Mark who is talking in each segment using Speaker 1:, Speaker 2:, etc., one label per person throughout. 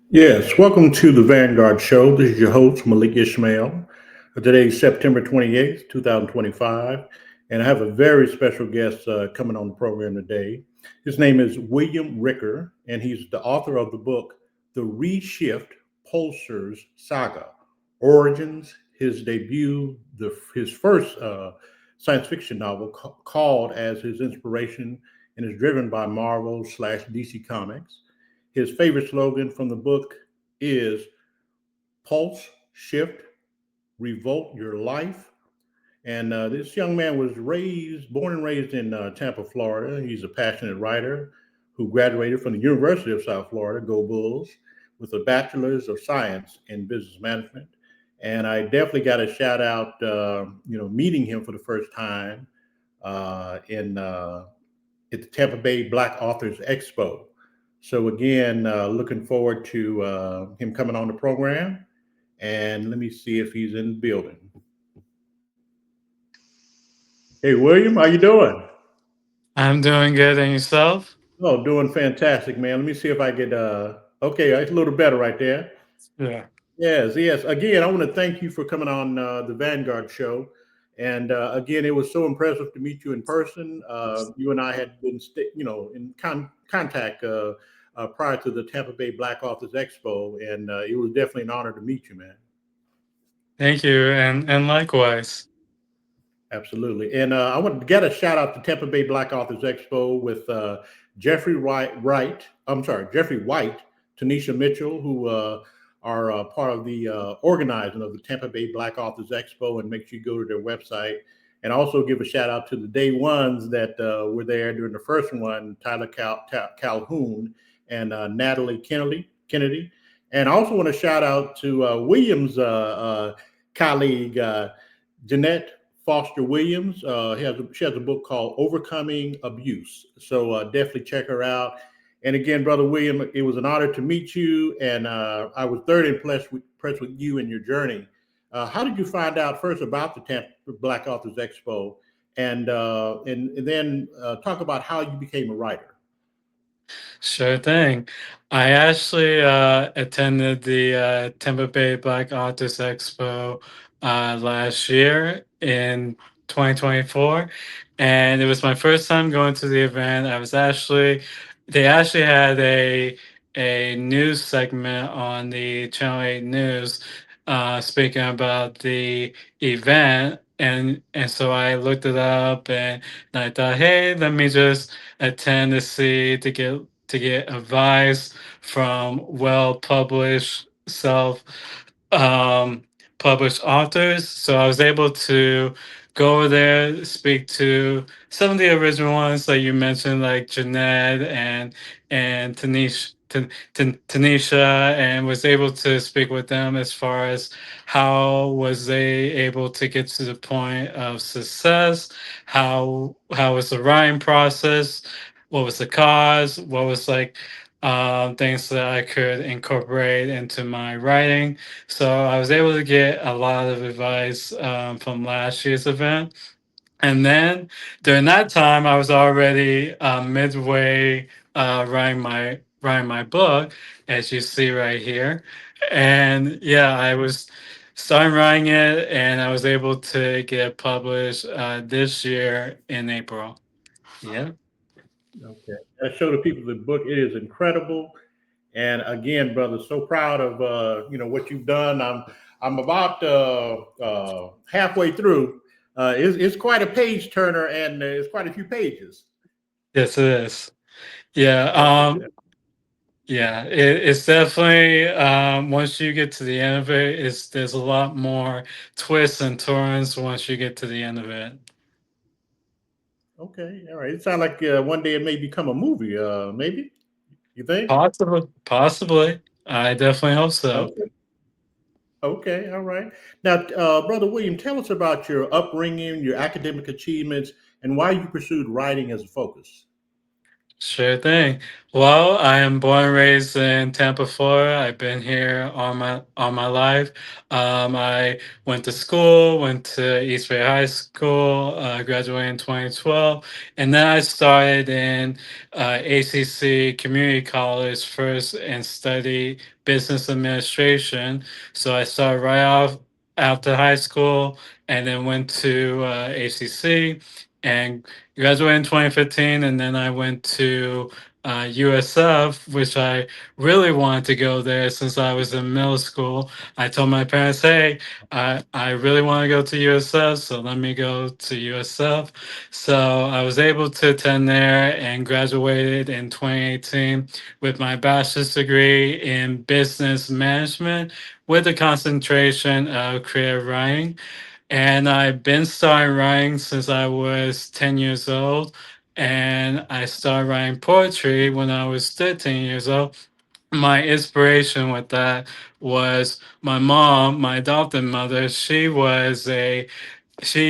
Speaker 1: Yes, welcome to the Vanguard Show. This is your host, Malik Ismail. Today is September 28th, 2025, and I have a very special guest coming on the program today. His name is William Ricker, and he's the author of the book, The ReShift Pulsers Saga Origins, his debut, his first science fiction novel called as his inspiration and is driven by Marvel slash DC Comics. His favorite slogan from the book is Pulse, Shift, Revolt Your Life. And this young man was born and raised in Tampa, Florida. He's a passionate writer who graduated from the University of South Florida, Go Bulls, with a bachelor's of science in business management. And I definitely got a shout out, meeting him for the first time in at the Tampa Bay Black Authors Expo. So again, looking forward to him coming on the program. And let me see if he's in the building. Hey, William, how you doing?
Speaker 2: I'm doing good, and yourself?
Speaker 1: Oh, doing fantastic, man. Let me see if I get. Okay, it's a little better right there.
Speaker 2: Yeah.
Speaker 1: Yes, yes. Again, I want to thank you for coming on the Vanguard show. And again, it was so impressive to meet you in person. You and I had been, in contact prior to the Tampa Bay Black Authors Expo, and it was definitely an honor to meet you, man.
Speaker 2: Thank you, and likewise.
Speaker 1: Absolutely. And I want to get a shout out to Tampa Bay Black Authors Expo with Jeffrey White, Tanisha Mitchell, who are part of the organizing of the Tampa Bay Black Authors Expo, and make sure you go to their website. And also give a shout out to the day ones that were there during the first one, Tyler Calhoun and Natalie Kennedy. And I also want to shout out to Williams' colleague, Jeanette Foster Williams. She has a book called Overcoming Abuse. So definitely check her out. And again, Brother William, it was an honor to meet you. And I was thoroughly impressed with you and your journey. How did you find out first about the Tampa Black Authors Expo, and then talk about how you became a writer?
Speaker 2: Sure thing. I actually attended the Tampa Bay Black Authors Expo last year in 2024, and it was my first time going to the event. They actually had a news segment on the Channel 8 News speaking about the event. And so I looked it up and I thought, hey, let me just attend to see to get advice from well um, published authors. So I was able to go there, speak to some of the original ones that you mentioned, like Jeanette and Tanisha, and was able to speak with them as far as how was they able to get to the point of success, how was the writing process, what was the cause, what was like things that I could incorporate into my writing. So I was able to get a lot of advice from last year's event. And then during that time, I was already midway writing my book, as you see right here. And yeah, I was starting writing it, and I was able to get it published this year in April. Yeah.
Speaker 1: Okay. I show the people the book. It is incredible. And again, brother, so proud of what you've done. I'm about halfway through. It's quite a page turner, and it's quite a few pages.
Speaker 2: Yes, it is. Yeah.
Speaker 1: Okay.
Speaker 2: Yeah, it's definitely once you get to the end of it, there's a lot more twists and turns once you get to the end of it.
Speaker 1: Okay. All right. It sounds like one day it may become a movie. Maybe you think?
Speaker 2: Possibly. I definitely hope so.
Speaker 1: Okay. Okay. All right. Now, brother William, tell us about your upbringing, your academic achievements, and why you pursued writing as a focus.
Speaker 2: Sure thing. Well, I am born and raised in Tampa, Florida. I've been here all my life. I went to school, went to East Bay High School, graduated in 2012, and then I started in ACC Community College first and studied business administration. So I started right off after high school, and then went to ACC and graduated in 2015, and then I went to USF, which I really wanted to go there since I was in middle school. I told my parents, hey, I really want to go to USF, so let me go to USF. So I was able to attend there and graduated in 2018 with my bachelor's degree in business management with a concentration of creative writing. And I've been starting writing since I was 10 years old. And I started writing poetry when I was 13 years old. My inspiration with that was my mom, my adopted mother. She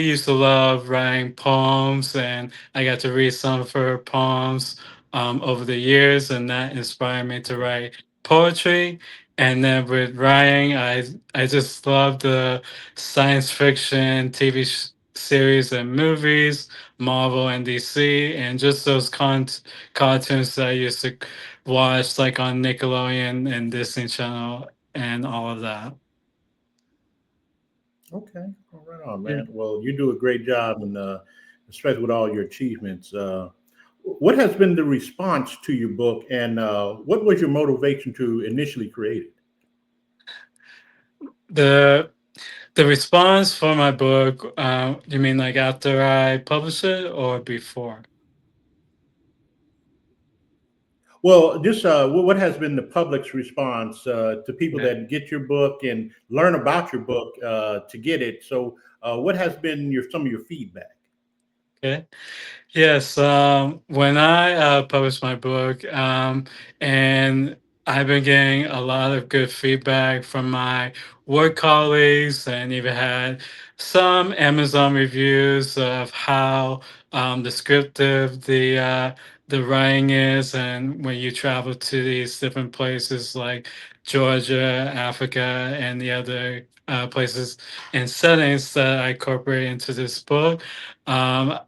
Speaker 2: used to love writing poems, and I got to read some of her poems over the years, and that inspired me to write poetry. And then with writing, I just love the science fiction TV series and movies, Marvel and DC, and just those cartoons that I used to watch, like on Nickelodeon and Disney Channel, and all of that.
Speaker 1: Okay, all right on,
Speaker 2: Yeah.
Speaker 1: man. Well, you do a great job, and especially with all your achievements. What has been the response to your book, and what was your motivation to initially create it?
Speaker 2: The The response for my book, you mean like after I publish it or before?
Speaker 1: Well, just what has been the public's response to people
Speaker 2: Yeah.
Speaker 1: that get your book and learn about your book to get it? So, what has been your some of your feedback?
Speaker 2: Okay. Yes, when I published my book, and I've been getting a lot of good feedback from my work colleagues, and even had some Amazon reviews of how descriptive the writing is, and when you travel to these different places like Georgia, Africa, and the other places and settings that I incorporate into this book. Um,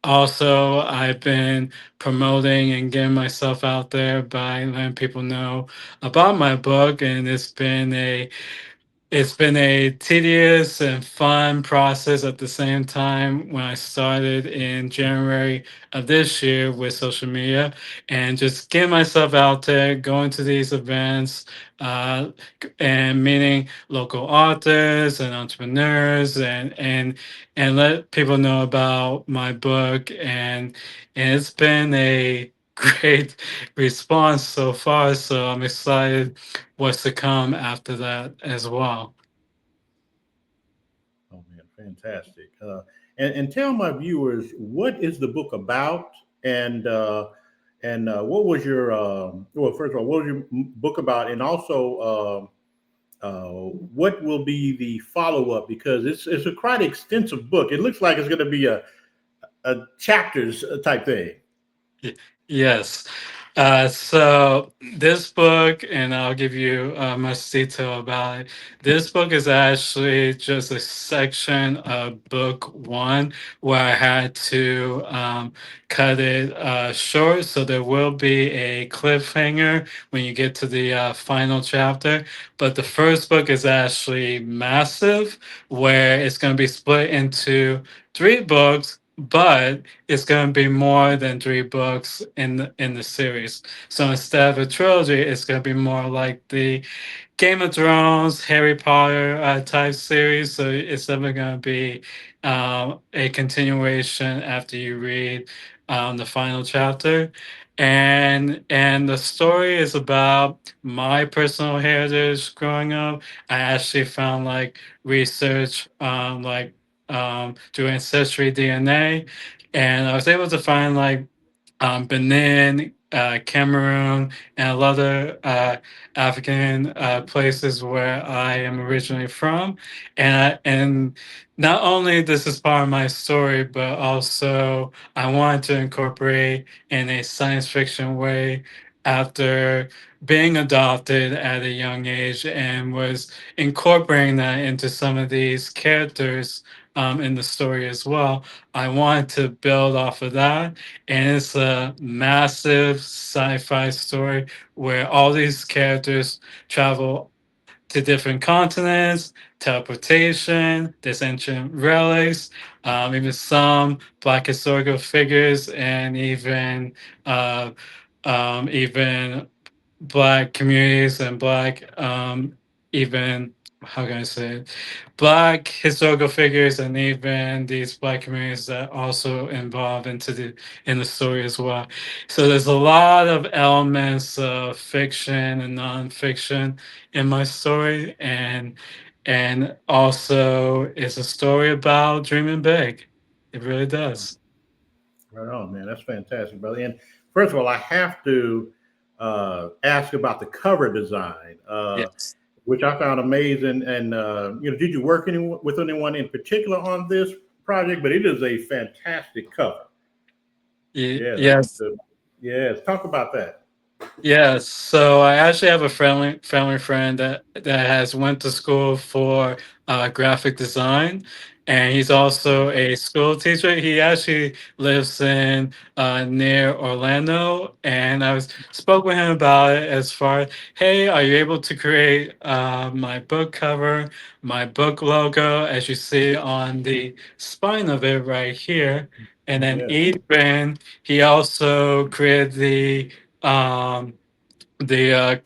Speaker 2: Also, I've been promoting and getting myself out there by letting people know about my book, and it's been a tedious and fun process at the same time when I started in January of this year with social media and just getting myself out there, going to these events, uh, and meeting local authors and entrepreneurs and let people know about my book, and it's been a great response so far. So I'm excited what's to come after that as well.
Speaker 1: Oh man, fantastic! And tell my viewers what is the book about, and what was your well, first of all, what was your book about, and also what will be the follow up because it's a quite extensive book. It looks like it's going to be a chapters type thing.
Speaker 2: Y- Yes. So this book, and I'll give you much detail about it. This book is actually just a section of book one where I had to cut it short. So there will be a cliffhanger when you get to the final chapter. But the first book is actually massive, where it's going to be split into three books. But it's going to be more than three books in the series. So instead of a trilogy, it's going to be more like the Game of Thrones, Harry Potter type series. So it's never going to be a continuation after you read the final chapter. And the story is about my personal heritage growing up. I actually found like research through ancestry DNA, and I was able to find like Benin. Cameroon, and a lot of African places where I am originally from. And not only this is part of my story, but also I wanted to incorporate in a science fiction way after being adopted at a young age and was incorporating that into some of these characters in the story as well. I wanted to build off of that, and it's a massive sci-fi story where all these characters travel to different continents, teleportation, there's ancient relics, even some black historical figures, and uh, even black communities and black even how can I say it? Black historical figures and even these black communities that also involved into the in the story as well. So there's a lot of elements of fiction and nonfiction in my story, and also it's a story about dreaming big. It really does.
Speaker 1: Right on, man. That's fantastic, brother. And first of all, I have to ask about the cover design,
Speaker 2: Yes.
Speaker 1: which I found amazing. And did you work with anyone in particular on this project? But it is a fantastic cover. Yes, I want
Speaker 2: Yes.
Speaker 1: to. Yes, talk about that.
Speaker 2: Yes, so I actually have a family friend that has went to school for graphic design, and he's also a school teacher. He actually lives in near Orlando, and I was spoke with him about it as far, hey, are you able to create my book cover, my book logo, as you see on the spine of it right here, and then
Speaker 1: Yes.
Speaker 2: even he also created um, the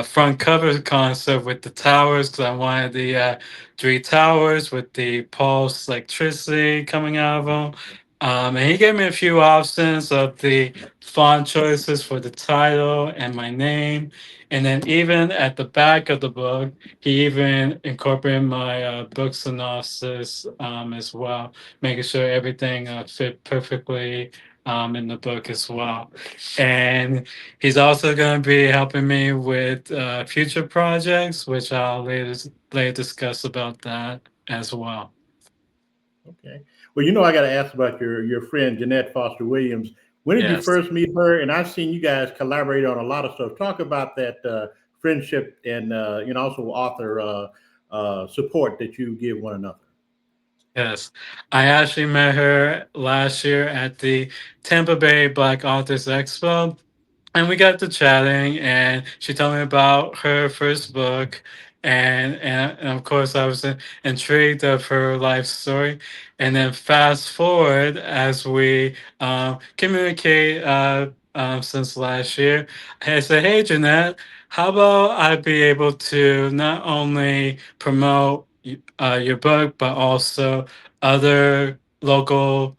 Speaker 2: front cover concept with the towers because I wanted the three towers with the pulse electricity coming out of them. And he gave me a few options of the font choices for the title and my name. And then even at the back of the book, he even incorporated my book synopsis as well, making sure everything fit perfectly in the book as well. And he's also going to be helping me with future projects, which I'll later discuss about that as well.
Speaker 1: Okay. Well, I got to ask about your friend Jeanette Foster Williams. When did you
Speaker 2: Yes.
Speaker 1: first meet her? And I've seen you guys collaborate on a lot of stuff. Talk about that friendship and also author support that you give one another.
Speaker 2: Yes. I actually met her last year at the Tampa Bay Black Authors Expo. And we got to chatting, and she told me about her first book, and of course I was intrigued of her life story. And then fast forward as we communicate since last year, I said, "Hey Jeanette, how about I be able to not only promote your book, but also other local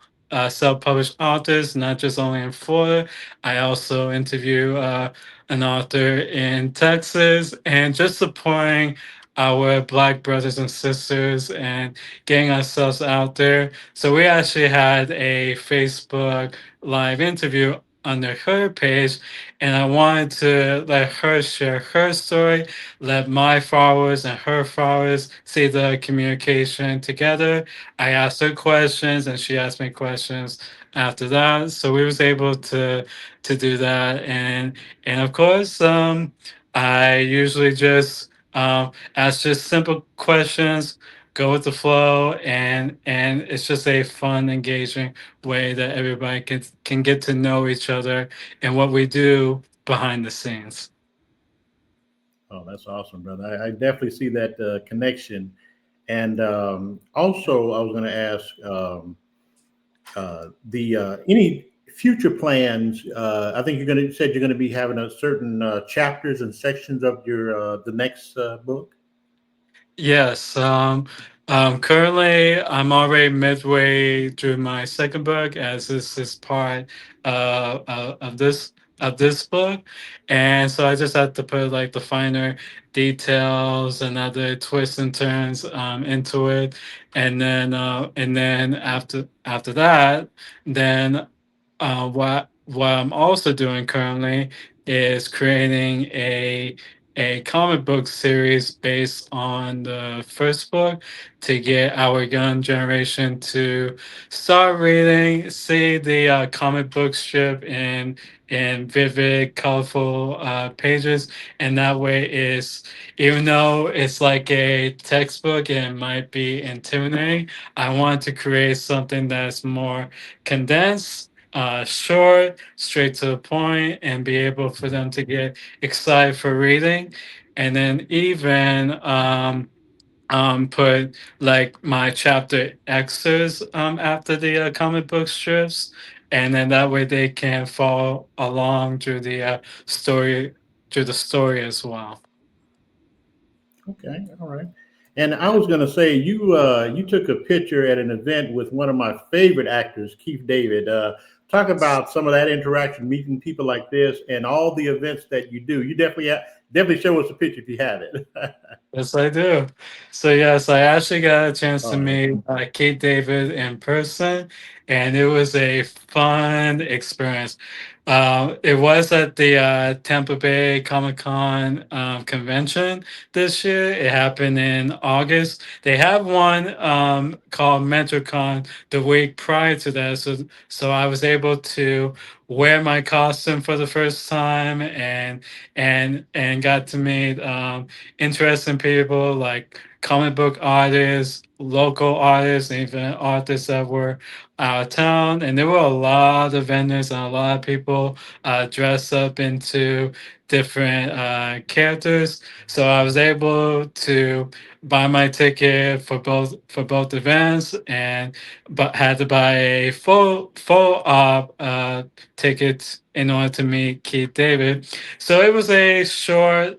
Speaker 2: self-published authors, not just only in Florida. I also interview an author in Texas, and just supporting our Black brothers and sisters and getting ourselves out there. So we actually had a Facebook live interview under her page, and I wanted to let her share her story, let my followers and her followers see the communication together. I asked her questions, and she asked me questions after that. So we was able to do that, and of course I usually just ask just simple questions, go with the flow, and it's just a fun engaging way that everybody can get to know each other and what we do behind the scenes.
Speaker 1: Oh, that's awesome, brother. I definitely see that connection. And also, I was going to ask the any future plans. I think you said you're going to be having a certain chapters and sections of your the next book.
Speaker 2: Yes. Currently, I'm already midway through my second book, as this is part of this book, and so I just have to put like the finer details and other twists and turns into it, and then after that, then what I'm also doing currently is creating a comic book series based on the first book to get our young generation to start reading, see the comic book strip in vivid, colorful pages, and that way is even though it's like a textbook and it might be intimidating, I want to create something that's more condensed, short, straight to the point, and be able for them to get excited for reading. And then even put like my chapter X's after the comic book strips, and then that way they can follow along through the story through the story as well.
Speaker 1: Okay, all right. And I was going to say, you took a picture at an event with one of my favorite actors, Keith David. Talk about some of that interaction, meeting people like this, and all the events that you do. You definitely show us a picture if you have it.
Speaker 2: Yes, I do. So yes, I actually got a chance to
Speaker 1: All right.
Speaker 2: meet Kate David in person, and it was a fun experience. It was at the Tampa Bay Comic Con convention this year. It happened in August. They have one called MentorCon the week prior to that, so I was able to wear my costume for the first time and got to meet. Interesting people like comic book artists, local artists, and even artists that were out of town. And there were a lot of vendors and a lot of people dressed up into different characters. So I was able to buy my ticket for both events, and but had to buy a full op ticket in order to meet Keith David. So it was a short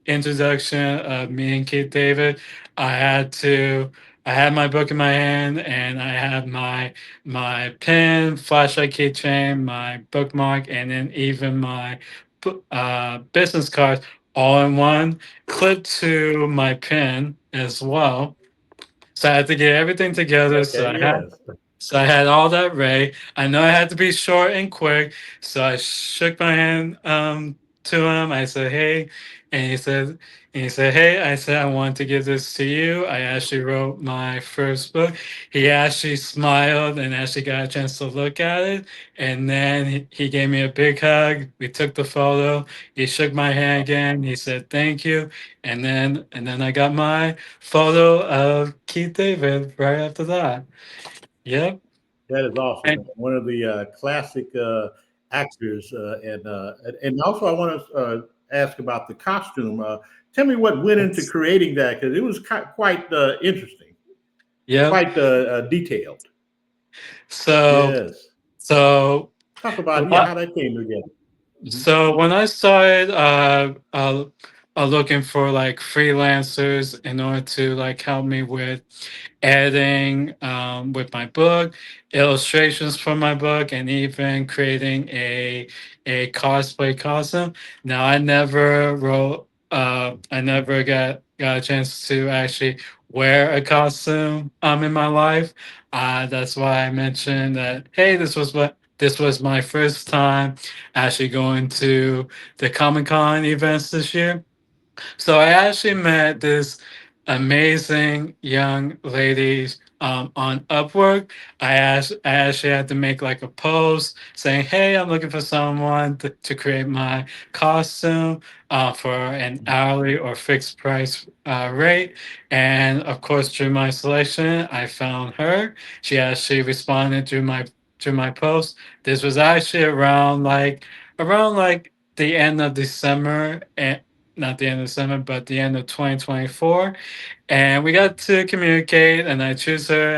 Speaker 2: introduction of me and Keith David. I had to. I had my book in my hand, and I had my pen, flashlight keychain, my bookmark, and then even my business cards all in one, clipped to my pen as well. So I had to get everything together.
Speaker 1: Okay. Yes.
Speaker 2: So I had all that ready. I know I had to be short and quick. So I shook my hand to him. I said, "Hey," and he said, "Hey." I said, "I want to give this to you. I actually wrote my first book." He actually smiled and actually got a chance to look at it. And then he gave me a big hug. We took the photo. He shook my hand again. He said, "Thank you." And then I got my photo of Keith David right after that. Yep.
Speaker 1: That is awesome, man.
Speaker 2: And
Speaker 1: One of the classic actors, and also I want to ask about the costume. Tell me what went into
Speaker 2: it's,
Speaker 1: creating that because it was quite interesting,
Speaker 2: yep.
Speaker 1: quite detailed.
Speaker 2: So
Speaker 1: Yes.
Speaker 2: so
Speaker 1: Talk about
Speaker 2: what
Speaker 1: how that came together. Hmm.
Speaker 2: so when I started looking for like freelancers in order to like help me with editing with my book, illustrations for my book, and even creating a cosplay costume. Now I never got a chance to actually wear a costume in my life. That's why I mentioned that. Hey, this was my first time actually going to the Comic Con events this year. So I actually met this amazing young lady on Upwork. I actually had to make like a post saying, "Hey, I'm looking for someone to create my costume for an hourly or fixed price rate." And of course, through my selection, I found her. She actually responded through my post. This was actually around like the end of December, and not the end of December, but the end of 2024. And we got to communicate, and I choose her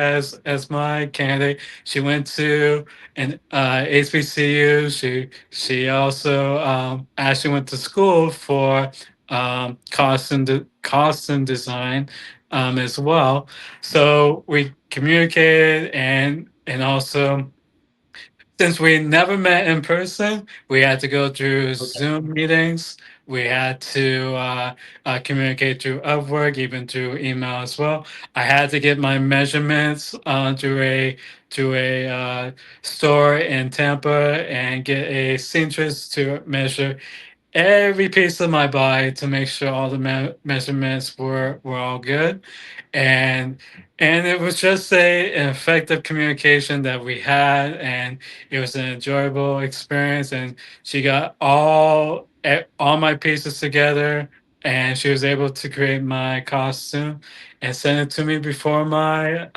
Speaker 2: as my candidate. She went to an HBCU. She also actually went to school for costume design as well. So we communicated, and also since we never met in person, we had to go through
Speaker 1: Okay.
Speaker 2: Zoom meetings. We had to communicate through Upwork, even through email as well. I had to get my measurements to a store in Tampa and get a seamstress to measure every piece of my body to make sure all the measurements were all good, and it was just an effective communication that we had, and it was an enjoyable experience. And she got all my pieces together, and she was able to create my costume and send it to me before my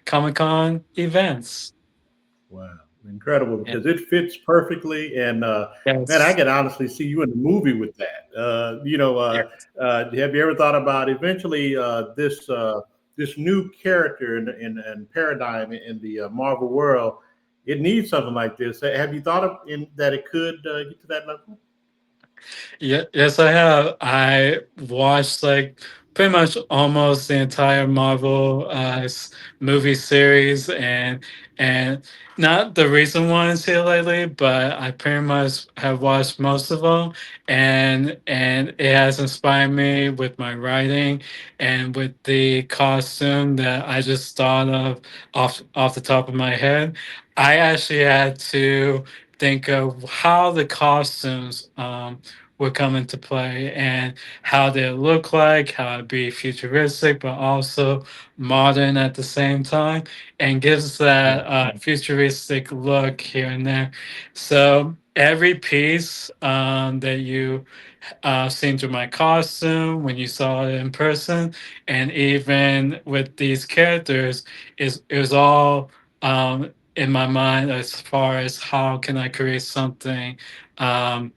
Speaker 2: Comic-Con events.
Speaker 1: Wow, incredible
Speaker 2: Yeah.
Speaker 1: because it fits perfectly, and man, I
Speaker 2: Yes.
Speaker 1: can honestly see you in the movie with that. Have you ever thought about eventually this new character in paradigm in the Marvel world? It needs something like this. Have you thought of in that it could get to that level?
Speaker 2: Yeah, yes, I have. I watched like pretty much almost the entire Marvel movie series, and not the recent ones here lately, but I pretty much have watched most of them, and it has inspired me with my writing and with the costume that I just thought of off the top of my head. I actually had to think of how the costumes would come into play and how they look like, how it'd be futuristic, but also modern at the same time, and gives
Speaker 1: Yeah.
Speaker 2: that futuristic look here and there. So every piece that you seen through my costume, when you saw it in person, and even with these characters, is it was all in my mind as far as how can I create something um,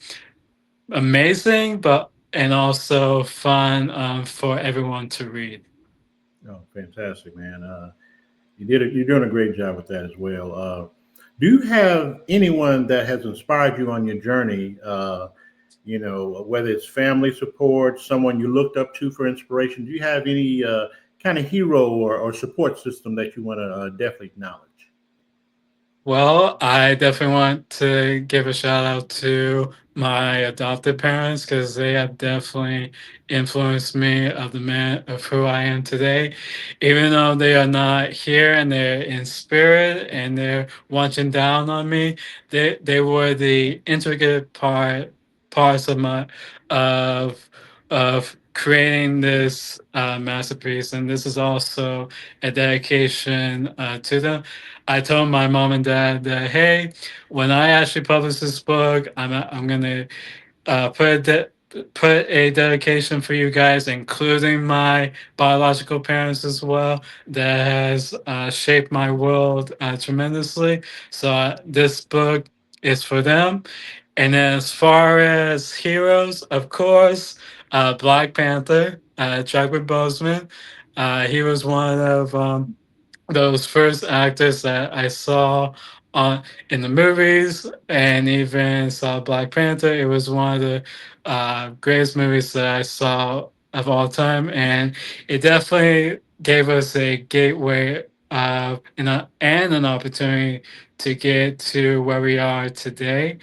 Speaker 2: amazing, but and also fun for everyone to read.
Speaker 1: Oh, fantastic, man. You're doing a great job with that as well. Do you have anyone that has inspired you on your journey? Whether it's family support, someone you looked up to for inspiration. Do you have any kind of hero or support system that you want to definitely acknowledge?
Speaker 2: Well, I definitely want to give a shout out to my adopted parents because they have definitely influenced me of the man of who I am today. Even though they are not here and they're in spirit and they're watching down on me, they were the intricate parts of my of of creating this masterpiece, and this is also a dedication to them. I told my mom and dad that, hey, when I actually publish this book, I'm gonna put a dedication for you guys, including my biological parents as well, that has shaped my world tremendously. So this book is for them. And then as far as heroes, of course, Black Panther, Chadwick Boseman. He was one of those first actors that I saw on in the movies, and even saw Black Panther. It was one of the greatest movies that I saw of all time, and it definitely gave us a gateway and an opportunity to get to where we are today.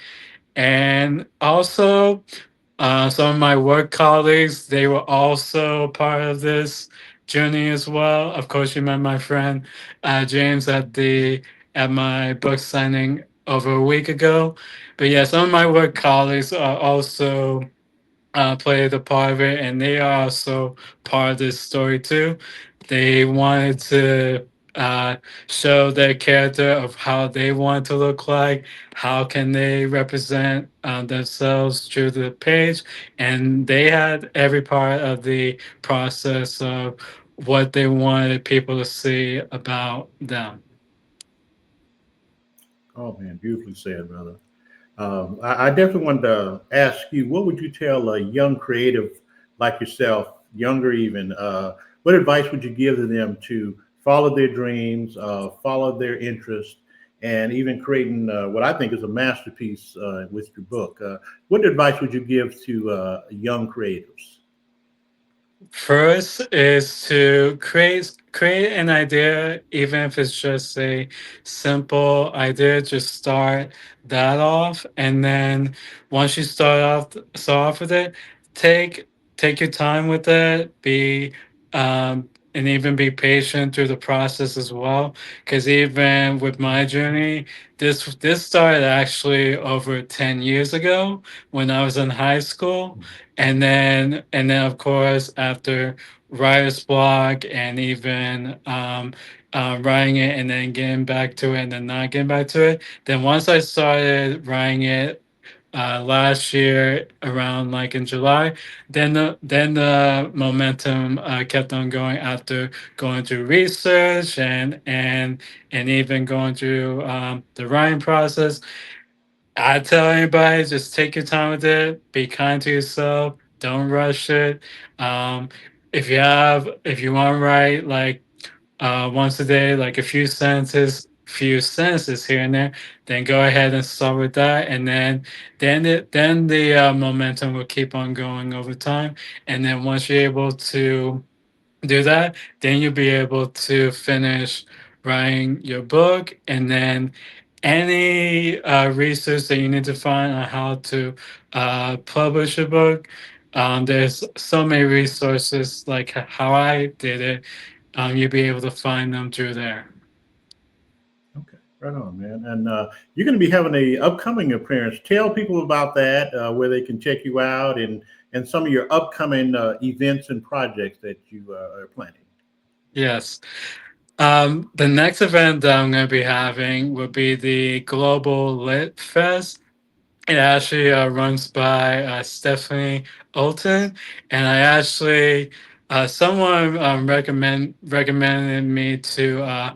Speaker 2: And also some of my work colleagues, they were also part of this journey as well. Of course, you met my friend James at my book signing over a week ago. But yeah, some of my work colleagues are also played a part of it, and they are also part of this story too. They wanted to show their character of how they want to look like, how can they represent themselves through the page, and they had every part of the process of what they wanted people to see about them.
Speaker 1: Oh man, beautifully said, brother. I definitely wanted to ask you, what would you tell a young creative like yourself, younger even, what advice would you give to them to follow their dreams, follow their interests, and even creating what I think is a masterpiece with your book? What advice would you give to young creatives?
Speaker 2: First is to create an idea, even if it's just a simple idea. Just start that off, and then once you start off with it, take take your time with it. Be and even be patient through the process as well. Because even with my journey, this started actually over 10 years ago when I was in high school, and then of course after writer's block and even writing it and then getting back to it and then not getting back to it. Then once I started writing it last year around like in July, then the momentum kept on going after going through research and even going through the writing process. I tell anybody, just take your time with it. Be kind to yourself. Don't rush it. Um, if you want to write like once a day, like a few sentences here and there, then go ahead and start with that, and then the momentum will keep on going over time, and then once you're able to do that, then you'll be able to finish writing your book, and then any research that you need to find on how to publish a book. There's so many resources like how I did it. You'll be able to find them through there.
Speaker 1: Okay, right on, man. And you're going to be having a upcoming appearance. Tell people about that, where they can check you out, and some of your upcoming events and projects that you are planning.
Speaker 2: Yes. The next event that I'm going to be having will be the Global Lit Fest. It actually runs by Stephanie Olton, and I actually someone recommended me to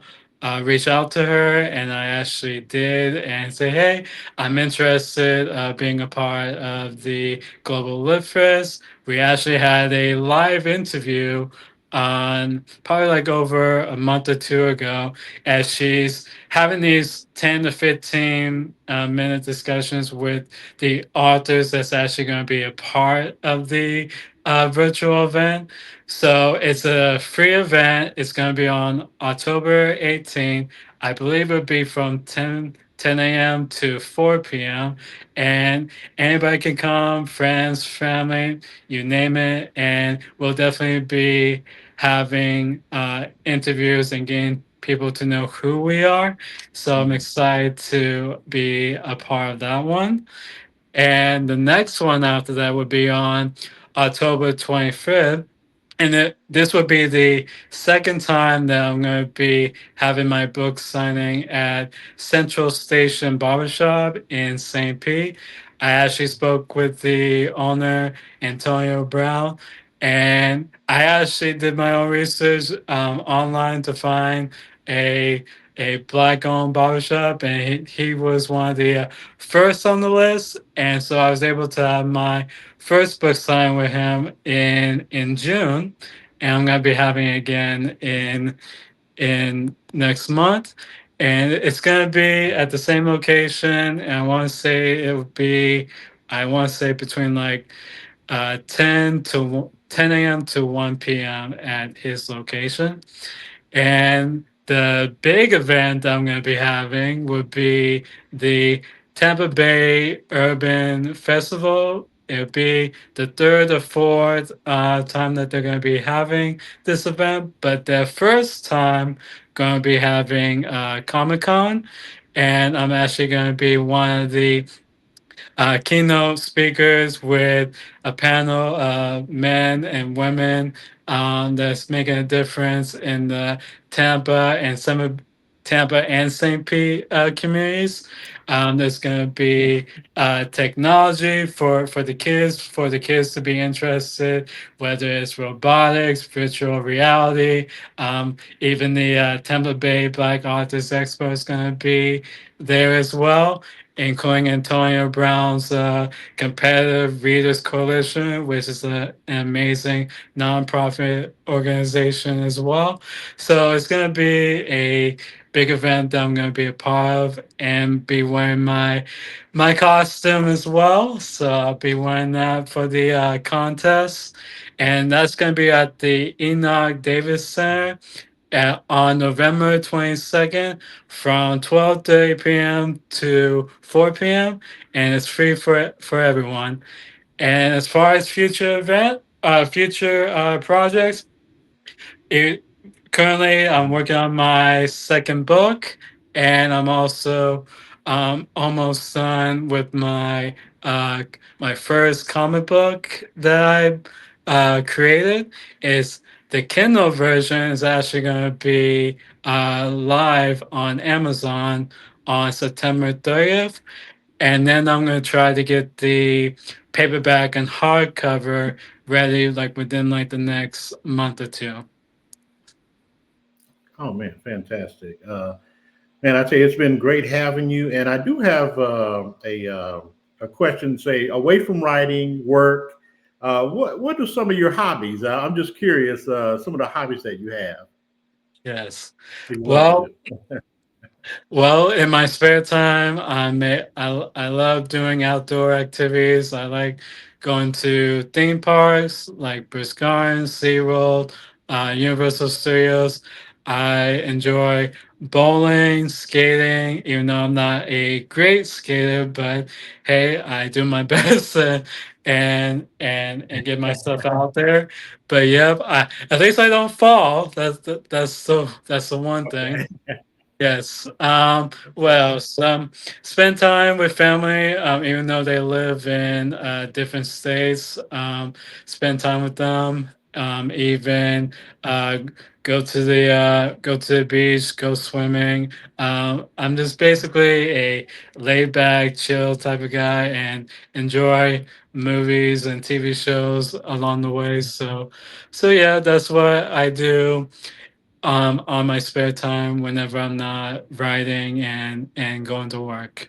Speaker 2: reach out to her, and I actually did and say, hey, I'm interested being a part of the Global Lit Fest. We actually had a live interview on probably like over a month or two ago, as she's having these 10 to 15 minute discussions with the authors that's actually going to be a part of the virtual event. So it's a free event. It's going to be on October 18th. I believe it'll be from 10 a.m. to 4 p.m. And anybody can come, friends, family, you name it. And we'll definitely be having interviews and getting people to know who we are. So I'm
Speaker 1: Mhm.
Speaker 2: excited to be a part of that one. And the next one after that would be on October 25th. And this would be the second time that I'm going to be having my book signing at Central Station Barbershop in St. Pete. I actually spoke with the owner, Antonio Brown, and I actually did my own research online to find a a black-owned barbershop, and he was one of the first on the list. And so I was able to have my first book signed with him in June, and I'm gonna be having it again in next month, and it's gonna be at the same location. And I want to say it would be, I want to say between like 10 a.m. to 1 p.m. at his location. And the big event I'm going to be having would be the Tampa Bay Urban Festival. It'll be the third or fourth time that they're going to be having this event, but their first time going to be having Comic Con, and I'm actually going to be one of the keynote speakers with a panel of men and women that's making a difference in the Tampa and some of Tampa and St. Pete communities. There's going to be technology for the kids to be interested, whether it's robotics, virtual reality. Even the Tampa Bay Black Authors Expo is going to be there as well, including Antonio Brown's Competitive Readers Coalition, which is an amazing nonprofit organization as well. So it's going to be a big event that I'm going to be a part of and be wearing my costume as well. So I'll be wearing that for the contest. And that's going to be at the Enoch Davis Center. on November 22nd from 12:30 p.m. to 4 p.m. and it's free for everyone. And as far as future projects, it, currently I'm working on my second book, and I'm also almost done with uh, my first comic book that I created. Is the Kindle version is actually going to be live on Amazon on September 30th, and then I'm gonna try to get the paperback and hardcover ready like within like the next month or two.
Speaker 1: Oh man, fantastic. Man, I tell you, it's been great having you. And I do have a question. Say, away from writing, work, what are some of your hobbies? I'm just curious. Some of the hobbies that you have
Speaker 2: Yes.
Speaker 1: that you love to
Speaker 2: Well,
Speaker 1: do.
Speaker 2: Well, in my spare time, I love doing outdoor activities. I like going to theme parks like Busch Gardens, SeaWorld, Universal Studios. I enjoy bowling, skating, even though I'm not a great skater, but hey, I do my best and get myself out there. But yep, at least I don't fall. That's the one thing.
Speaker 1: Okay.
Speaker 2: Yes. Well, some spend time with family, even though they live in different states. Spend time with them. Even uh, go to the beach, go swimming. I'm just basically a laid back, chill type of guy, and enjoy movies and TV shows along the way. So yeah, that's what I do on my spare time whenever I'm not writing and going to work.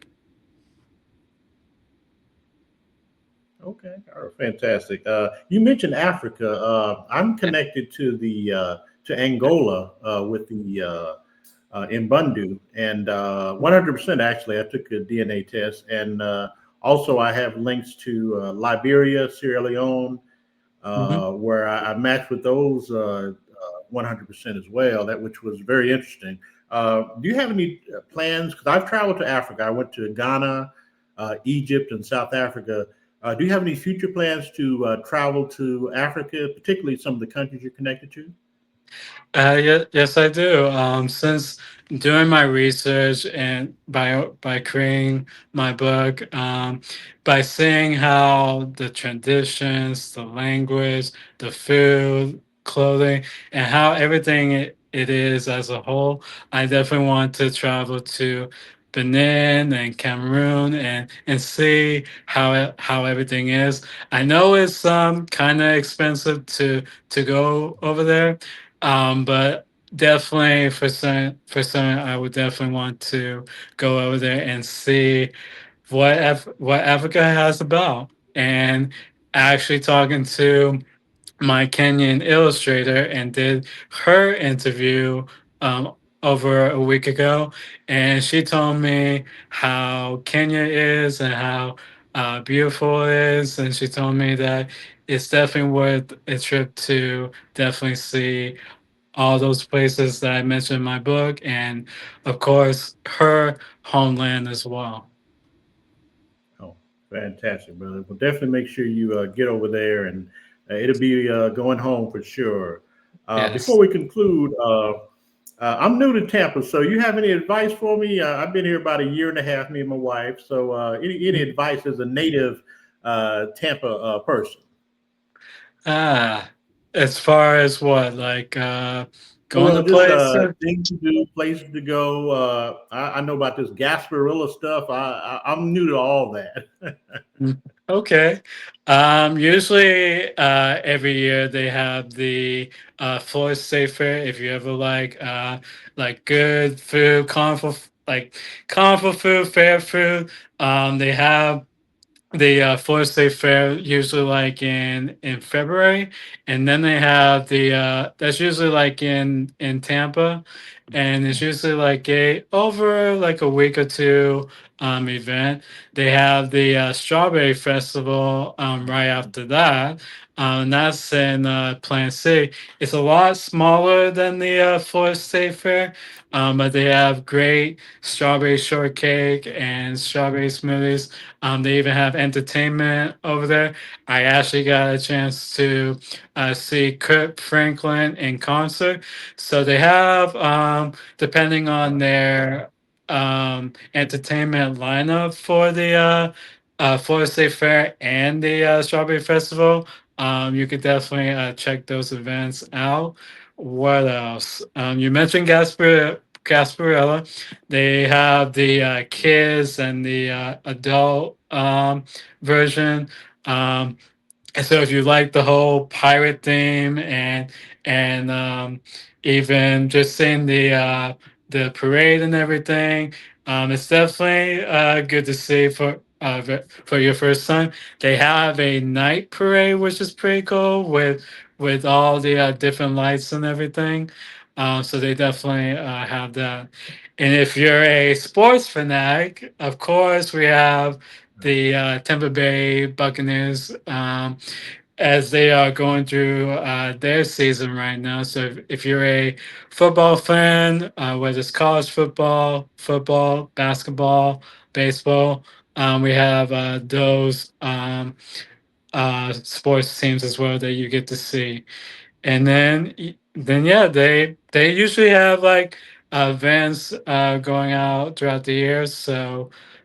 Speaker 1: Okay. All right, fantastic. You mentioned Africa. I'm connected to Angola with the in Bundu, and 100% actually, I took a DNA test, and also I have links to Liberia, Sierra Leone,
Speaker 2: Mhm.
Speaker 1: where I matched with those 100% as well. That which was very interesting. Do you have any plans? Because I've traveled to Africa. I went to Ghana, Egypt, and South Africa. Do you have any future plans to travel to Africa, particularly some of the countries you're connected to?
Speaker 2: Yes, I do. Since doing my research and by creating my book, by seeing how the traditions, the language, the food, clothing, and how everything it is as a whole, I definitely want to travel to Benin and Cameroon and see how everything is. I know it's kind of expensive to go over there, but definitely for certain, I would definitely want to go over there and see what Africa has about. And actually talking to my Kenyan illustrator and did her interview um, over a week ago, and she told me how Kenya is and how beautiful it is, and she told me that it's definitely worth a trip to definitely see all those places that I mentioned in my book, and of course, her homeland as well.
Speaker 1: Oh, fantastic, brother. Well, definitely make sure you get over there, and it'll be going home for sure. Before
Speaker 2: Yes.
Speaker 1: we conclude, I'm new to Tampa, so you have any advice for me? I've been here about a year and a half, me and my wife. So, any advice as a native Tampa person?
Speaker 2: Ah, as far as what, like going to
Speaker 1: Well, just
Speaker 2: places?
Speaker 1: things to do, places to go. I know about this Gasparilla stuff. I'm new to all that.
Speaker 2: Mm, okay. Usually, every year they have the Florida State Fair. If you ever like good food, colorful food, fair food, they have the Florida State Fair usually like in February, and then they have the that's usually like in Tampa, and it's usually like a over like a week or two event. They have the Strawberry Festival right after that. And that's in Plant City. It's a lot smaller than the Florida State Fair, but they have great strawberry shortcake and strawberry smoothies. They even have entertainment over there. I actually got a chance to see Kurt Franklin in concert. So they have, depending on their entertainment lineup for the Florida State Fair and the Strawberry Festival, you could definitely check those events out. What else? You mentioned Gasparilla. They have the kids and the adult version. Um, and so if you like the whole pirate theme and even just seeing the parade and everything, it's definitely good to see for your first time. They have a night parade, which is pretty cool with all the different lights and everything. So they definitely have that. And if you're a sports fanatic, of course we have the Tampa Bay Buccaneers, as they are going through their season right now. So if you're a football fan, whether it's college football, basketball, baseball, we have those sports teams as well that you get to see. And then yeah, they usually have like events going out throughout the year.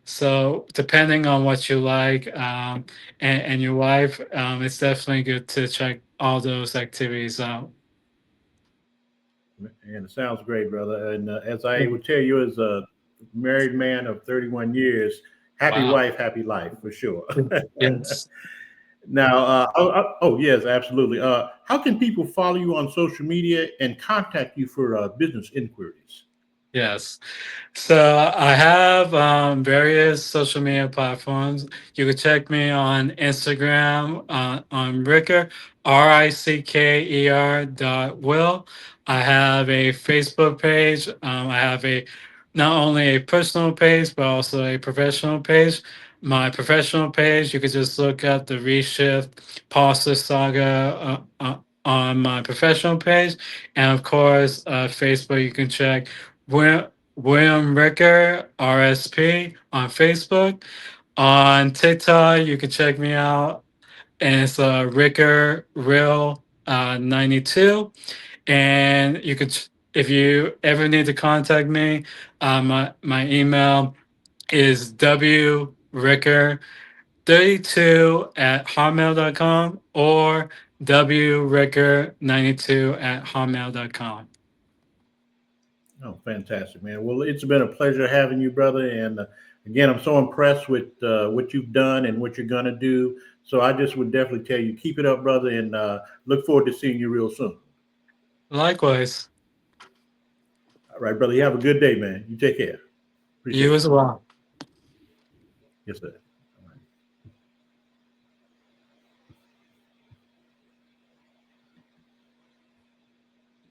Speaker 2: So depending on what you like, and your wife, it's definitely good to check all those activities out.
Speaker 1: And it sounds great, brother. And as I would tell you, as a married man of 31 years, happy
Speaker 2: Wow.
Speaker 1: wife, happy life for sure.
Speaker 2: Yes.
Speaker 1: Now, oh, yes, absolutely. How can people follow you on social media and contact you for business inquiries?
Speaker 2: Yes. So I have various social media platforms. You can check me on Instagram on Ricker, RICKER. I have a Facebook page. I have a not only a personal page but also a professional page. My professional page, you could just look up the Reshift Pulsers Saga on my professional page, and of course, Facebook. You can check William Ricker, RSP on Facebook. On TikTok, you can check me out, and it's Ricker Real 92. And you could, if you ever need to contact me, my email is wricker32 at hotmail.com or wricker92 at hotmail.com.
Speaker 1: Oh, fantastic, man. Well, it's been a pleasure having you, brother. And again, I'm so impressed with what you've done and what you're going to do. So I just would definitely tell you, keep it up, brother, and look forward to seeing you real soon.
Speaker 2: Likewise,
Speaker 1: All right, brother. You have a good day, man. You take care. Appreciate
Speaker 2: you
Speaker 1: it.
Speaker 2: as well.
Speaker 1: Yes, sir.